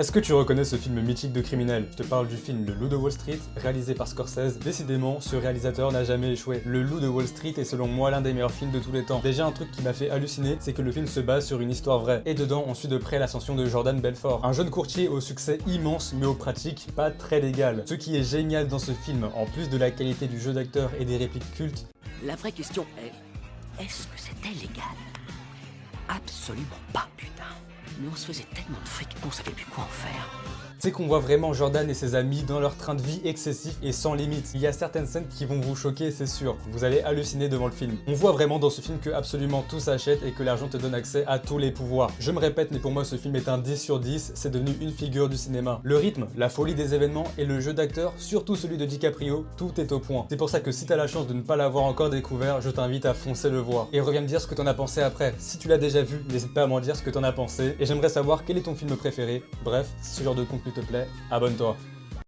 Est-ce que tu reconnais ce film mythique de criminel? Je te parle du film Le Loup de Wall Street, réalisé par Scorsese. Décidément, ce réalisateur n'a jamais échoué. Le Loup de Wall Street est selon moi l'un des meilleurs films de tous les temps. Déjà, un truc qui m'a fait halluciner, c'est que le film se base sur une histoire vraie. Et dedans, on suit de près l'ascension de Jordan Belfort, un jeune courtier au succès immense, mais aux pratiques pas très légales. Ce qui est génial dans ce film, en plus de la qualité du jeu d'acteur et des répliques cultes, la vraie question est-ce que c'était légal? Absolument pas, putain. Mais on se faisait tellement de fric qu'on savait plus quoi en faire. c'est qu'on voit vraiment Jordan et ses amis dans leur train de vie excessif et sans limite. Il y a certaines scènes qui vont vous choquer, c'est sûr. Vous allez halluciner devant le film. On voit vraiment dans ce film que absolument tout s'achète et que l'argent te donne accès à tous les pouvoirs. Je me répète, mais pour moi ce film est un 10 sur 10, c'est devenu une figure du cinéma. Le rythme, la folie des événements et le jeu d'acteur, surtout celui de DiCaprio, tout est au point. C'est pour ça que si t'as la chance de ne pas l'avoir encore découvert, je t'invite à foncer le voir. Et reviens me dire ce que t'en as pensé après. Si tu l'as déjà vu, n'hésite pas à m'en dire ce que t'en as pensé. Et j'aimerais savoir quel est ton film préféré. Bref, si ce genre de contenu te plaît, abonne-toi.